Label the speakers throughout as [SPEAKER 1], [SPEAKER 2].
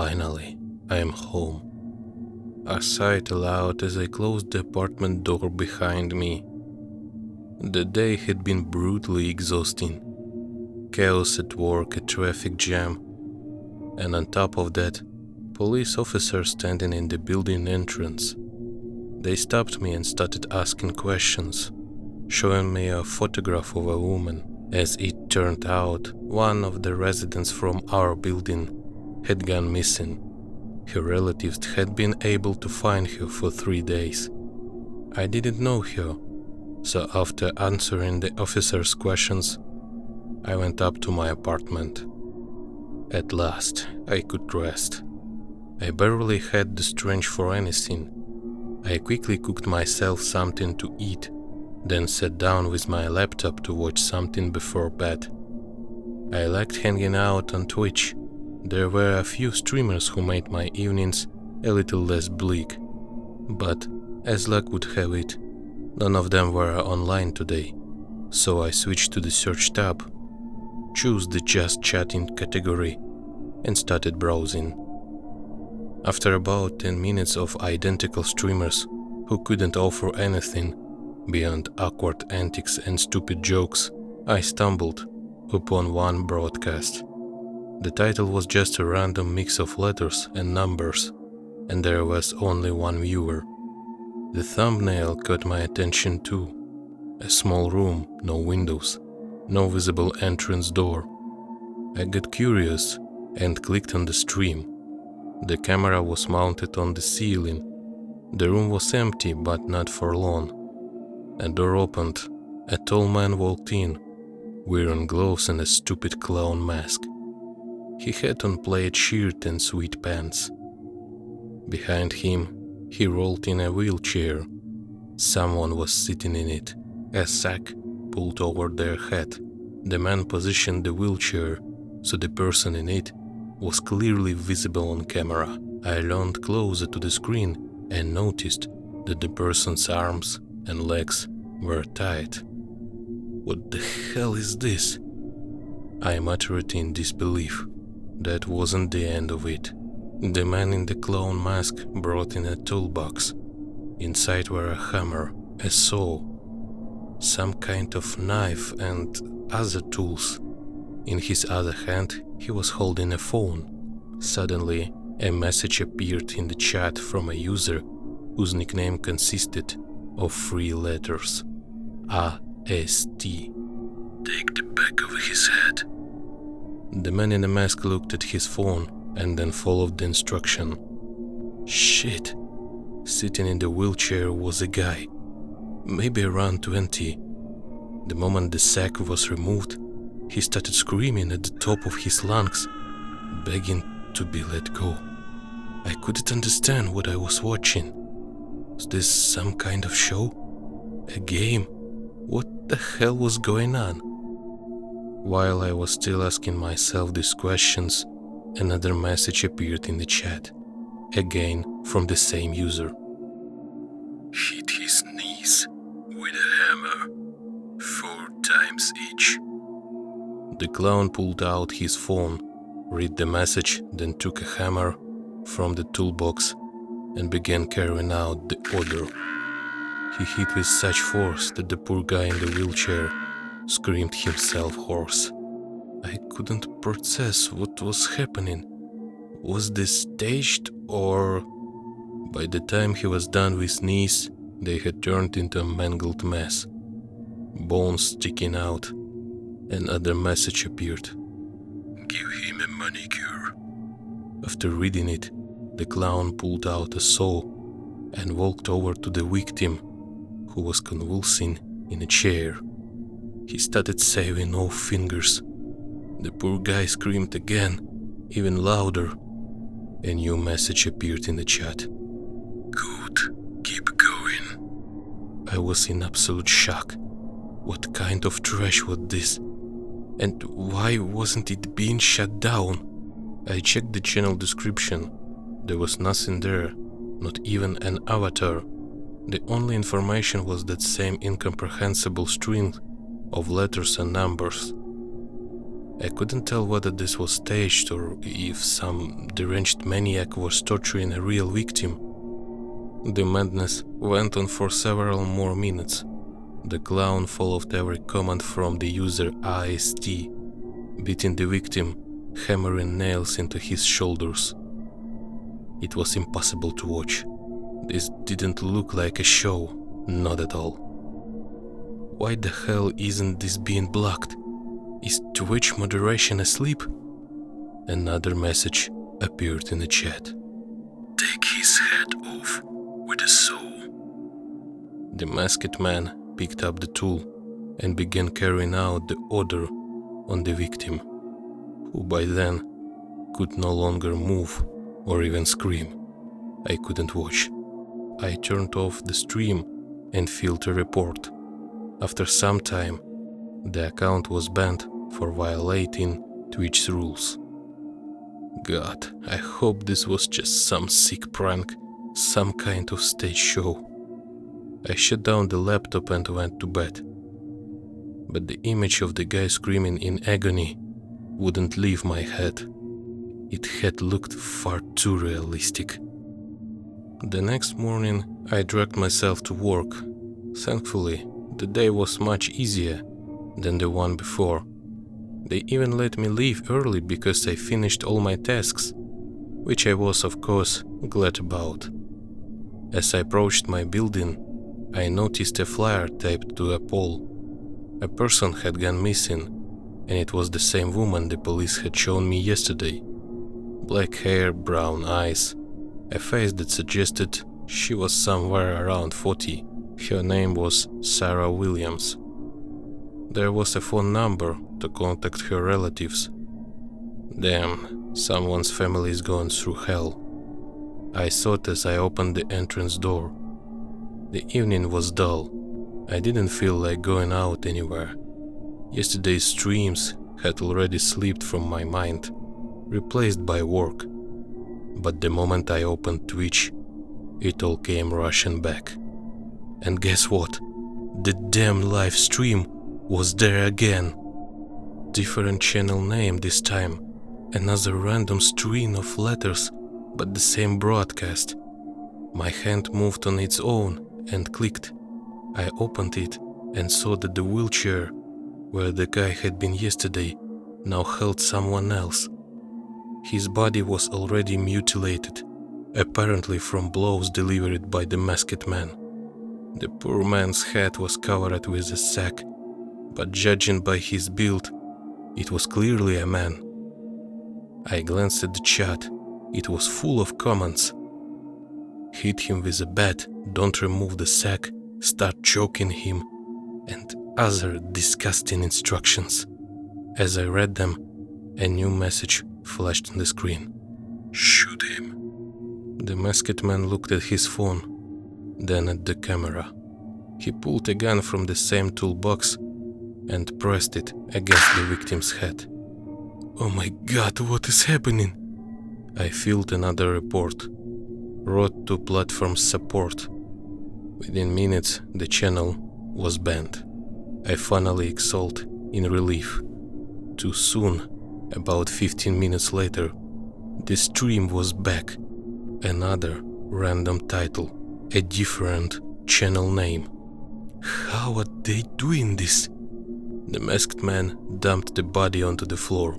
[SPEAKER 1] Finally, I am home. A sigh aloud as I closed the apartment door behind me. The day had been brutally exhausting. Chaos at work, a traffic jam, and on top of that, police officers standing in the building entrance. They stopped me and started asking questions, showing me a photograph of a woman. As it turned out, one of the residents from our building had gone missing. Her relatives had been able to find her for 3 days. I didn't know her, so after answering the officer's questions, I went up to my apartment. At last, I could rest. I barely had the strength for anything. I quickly cooked myself something to eat, then sat down with my laptop to watch something before bed. I liked hanging out on Twitch. There were a few streamers who made my evenings a little less bleak, but as luck would have it, none of them were online today, so I switched to the search tab, chose the just chatting category, and started browsing. After about 10 minutes of identical streamers who couldn't offer anything beyond awkward antics and stupid jokes, I stumbled upon one broadcast. The title was just a random mix of letters and numbers, and there was only one viewer. The thumbnail caught my attention too. A small room, no windows, no visible entrance door. I got curious and clicked on the stream. The camera was mounted on the ceiling. The room was empty, but not for long. A door opened. A tall man walked in, wearing gloves and a stupid clown mask. He had on plaid shirt and sweat pants. Behind him, he rolled in a wheelchair. Someone was sitting in it, a sack pulled over their head. The man positioned the wheelchair so the person in it was clearly visible on camera. I leaned closer to the screen and noticed that the person's arms and legs were tied. What the hell is this? I muttered in disbelief. That wasn't the end of it. The man in the clown mask brought in a toolbox. Inside were a hammer, a saw, some kind of knife and other tools. In his other hand, he was holding a phone. Suddenly, a message appeared in the chat from a user whose nickname consisted of 3 letters. A-S-T. Take the back of his head. The man in the mask looked at his phone and then followed the instruction. Shit. Sitting in the wheelchair was a guy, maybe around 20. The moment the sack was removed, he started screaming at the top of his lungs, begging to be let go. I couldn't understand what I was watching. Was this some kind of show? A game? What the hell was going on? While I was still asking myself these questions, another message appeared in the chat, again from the same user. Hit his knees with a hammer, 4 times each. The clown pulled out his phone, read the message, then took a hammer from the toolbox and began carrying out the order. He hit with such force that the poor guy in the wheelchair screamed himself hoarse. I couldn't process what was happening. Was this staged or... By the time he was done with knees, they had turned into a mangled mess. Bones sticking out. Another message appeared. Give him a manicure. After reading it, the clown pulled out a saw and walked over to the victim, who was convulsing in a chair. He started saving off fingers. The poor guy screamed again, even louder. A new message appeared in the chat. Good, keep going. I was in absolute shock. What kind of trash was this? And why wasn't it being shut down? I checked the channel description. There was nothing there, not even an avatar. The only information was that same incomprehensible string of letters and numbers. I couldn't tell whether this was staged or if some deranged maniac was torturing a real victim. The madness went on for several more minutes. The clown followed every command from the user IST, beating the victim, hammering nails into his shoulders. It was impossible to watch. This didn't look like a show, not at all. Why the hell isn't this being blocked? Is Twitch moderation asleep? Another message appeared in the chat. Take his head off with a saw. The masked man picked up the tool and began carrying out the order on the victim, who by then could no longer move or even scream. I couldn't watch. I turned off the stream and filed a report. After some time, the account was banned for violating Twitch's rules. God, I hope this was just some sick prank, some kind of stage show. I shut down the laptop and went to bed. But the image of the guy screaming in agony wouldn't leave my head. It had looked far too realistic. The next morning, I dragged myself to work. Thankfully, the day was much easier than the one before. They even let me leave early because I finished all my tasks, which I was, of course, glad about. As I approached my building, I noticed a flyer taped to a pole. A person had gone missing, and it was the same woman the police had shown me yesterday. Black hair, brown eyes, a face that suggested she was somewhere around 40. Her name was Sarah Williams. There was a phone number to contact her relatives. Damn, someone's family is going through hell. I thought as I opened the entrance door. The evening was dull. I didn't feel like going out anywhere. Yesterday's streams had already slipped from my mind, replaced by work. But the moment I opened Twitch, it all came rushing back. And guess what? The damn live stream was there again. Different channel name this time. Another random string of letters, but the same broadcast. My hand moved on its own and clicked. I opened it and saw that the wheelchair, where the guy had been yesterday, now held someone else. His body was already mutilated, apparently from blows delivered by the masked man. The poor man's head was covered with a sack, but judging by his build, it was clearly a man. I glanced at the chat. It was full of comments. Hit him with a bat, don't remove the sack, start choking him, and other disgusting instructions. As I read them, a new message flashed on the screen. Shoot him. The masked man looked at his phone, then at the camera. He pulled a gun from the same toolbox and pressed it against the victim's head. Oh my God, what is happening? I filed another report. Wrote to platform support. Within minutes, the channel was banned. I finally exhaled in relief. Too soon, about 15 minutes later, the stream was back. Another random title, a different channel name. How are they doing this? The masked man dumped the body onto the floor,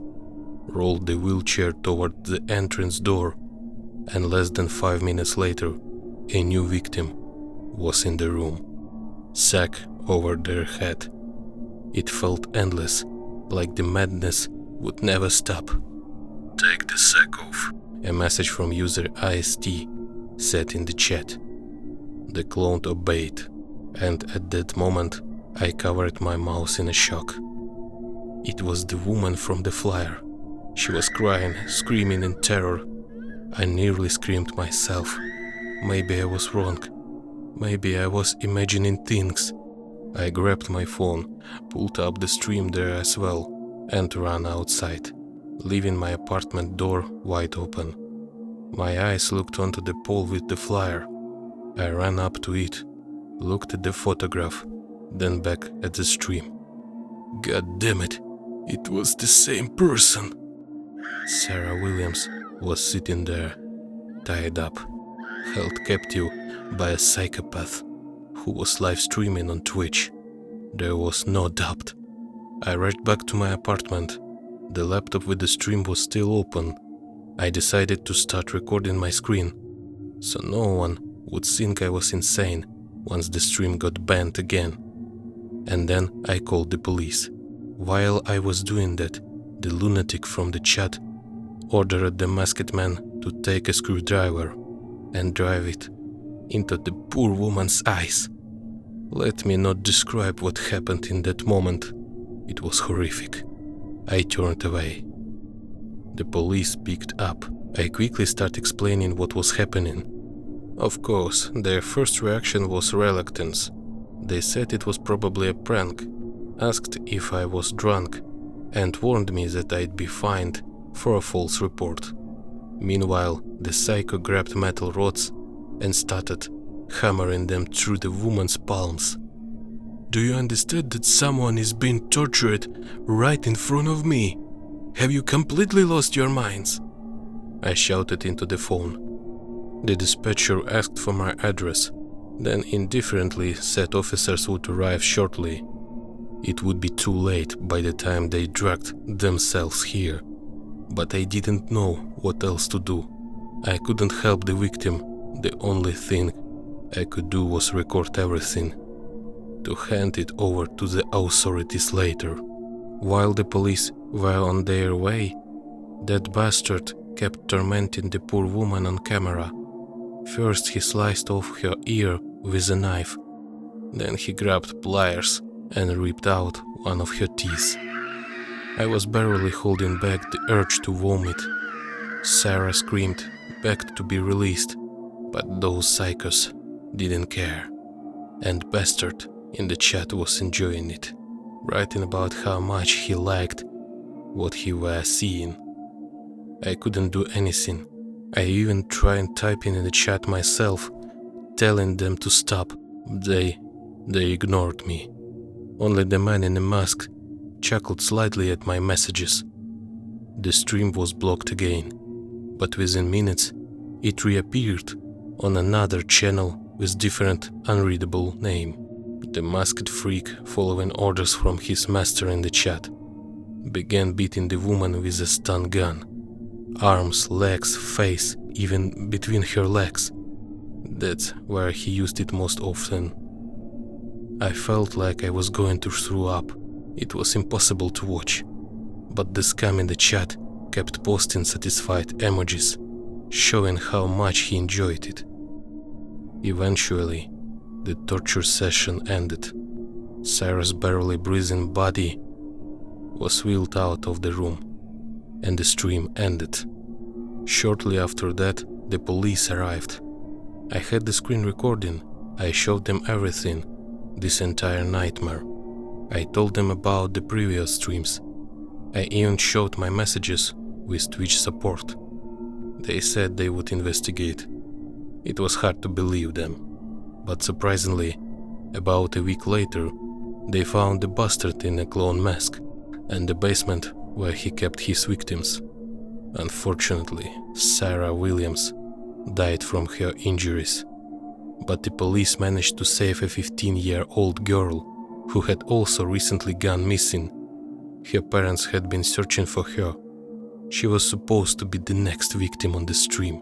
[SPEAKER 1] rolled the wheelchair toward the entrance door, and less than 5 minutes later, a new victim was in the room, sack over their head. It felt endless, like the madness would never stop. Take the sack off, a message from user IST said in the chat. The clone obeyed, and at that moment, I covered my mouth in a shock. It was the woman from the flyer. She was crying, screaming in terror. I nearly screamed myself. Maybe I was wrong. Maybe I was imagining things. I grabbed my phone, pulled up the stream there as well, and ran outside, leaving my apartment door wide open. My eyes looked onto the pole with the flyer. I ran up to it, looked at the photograph, then back at the stream. God damn it! It was the same person. Sarah Williams was sitting there, tied up, held captive by a psychopath who was live streaming on Twitch. There was no doubt. I rushed back to my apartment. The laptop with the stream was still open. I decided to start recording my screen, so no one would think I was insane once the stream got banned again. And then I called the police. While I was doing that, the lunatic from the chat ordered the masked man to take a screwdriver and drive it into the poor woman's eyes. Let me not describe what happened in that moment. It was horrific. I turned away. The police picked up. I quickly started explaining what was happening. Of course, their first reaction was reluctance. They said it was probably a prank, asked if I was drunk, and warned me that I'd be fined for a false report. Meanwhile, the psycho grabbed metal rods and started hammering them through the woman's palms. Do you understand that someone is being tortured right in front of me? Have you completely lost your minds? I shouted into the phone. The dispatcher asked for my address, then indifferently said officers would arrive shortly. It would be too late by the time they dragged themselves here. But I didn't know what else to do. I couldn't help the victim. The only thing I could do was record everything, to hand it over to the authorities later. While the police were on their way, that bastard kept tormenting the poor woman on camera. First he sliced off her ear with a knife, then he grabbed pliers and ripped out one of her teeth. I was barely holding back the urge to vomit. Sarah screamed, begged to be released, but those psychos didn't care. And bastard in the chat was enjoying it, writing about how much he liked what he was seeing. I couldn't do anything. I even tried typing in the chat myself, telling them to stop. They ignored me. Only the man in the mask chuckled slightly at my messages. The stream was blocked again, but within minutes it reappeared on another channel with different unreadable name. The masked freak, following orders from his master in the chat, began beating the woman with a stun gun. Arms, legs, face, even between her legs. That's where he used it most often. I felt like I was going to throw up. It was impossible to watch. But the scam in the chat kept posting satisfied emojis, showing how much he enjoyed it. Eventually, the torture session ended. Sarah's barely breathing body was wheeled out of the room, and the stream ended. Shortly after that, the police arrived. I had the screen recording. I showed them everything, this entire nightmare. I told them about the previous streams. I even showed my messages with Twitch support. They said they would investigate. It was hard to believe them, but surprisingly, about a week later, they found the bastard in a clown mask and the basement where he kept his victims. Unfortunately, Sarah Williams died from her injuries, but the police managed to save a 15-year-old girl who had also recently gone missing. Her parents had been searching for her. She was supposed to be the next victim on the stream.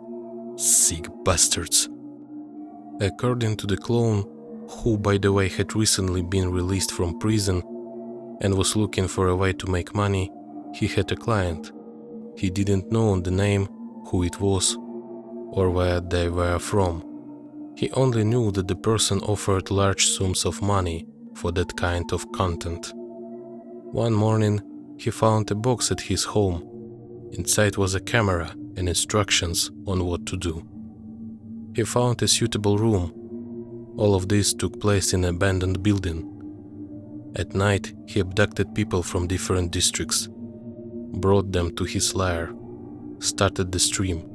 [SPEAKER 1] Sick bastards. According to the clone, who by the way had recently been released from prison and was looking for a way to make money, he had a client. He didn't know the name, who it was, or where they were from. He only knew that the person offered large sums of money for that kind of content. One morning, he found a box at his home. Inside was a camera and instructions on what to do. He found a suitable room. All of this took place in an abandoned building. At night, he abducted people from different districts, brought them to his lair, started the stream.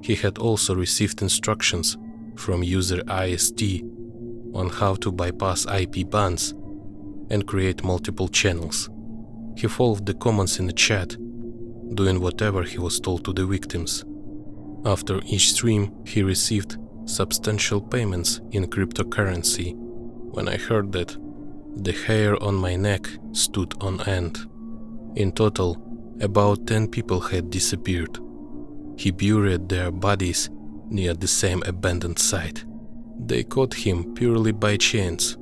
[SPEAKER 1] He had also received instructions from user IST on how to bypass IP bans and create multiple channels. He followed the commands in the chat, doing whatever he was told to the victims. After each stream, he received substantial payments in cryptocurrency. When I heard that, the hair on my neck stood on end. In total, about 10 people had disappeared. He buried their bodies near the same abandoned site. They caught him purely by chance.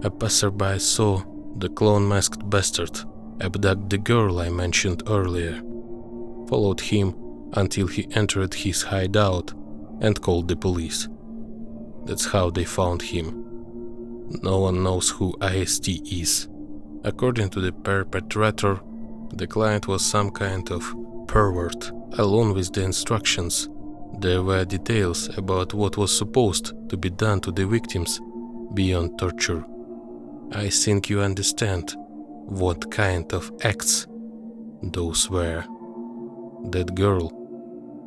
[SPEAKER 1] A passerby saw the clown-masked bastard abduct the girl I mentioned earlier, followed him until he entered his hideout and called the police. That's how they found him. No one knows who IST is. According to the perpetrator, the client was some kind of pervert. Along with the instructions, there were details about what was supposed to be done to the victims beyond torture. I think you understand what kind of acts those were. That girl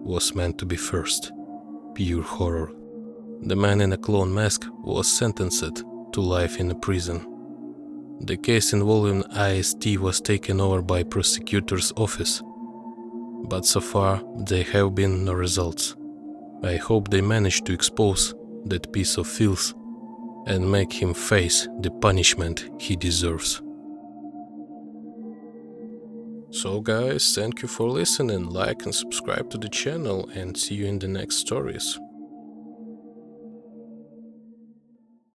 [SPEAKER 1] was meant to be first. Pure horror. The man in a clown mask was sentenced to life in a prison. The case involving IST was taken over by prosecutor's office, but so far there have been no results. I hope they manage to expose that piece of filth and make him face the punishment he deserves. So guys, thank you for listening, like and subscribe to the channel, and see you in the next stories.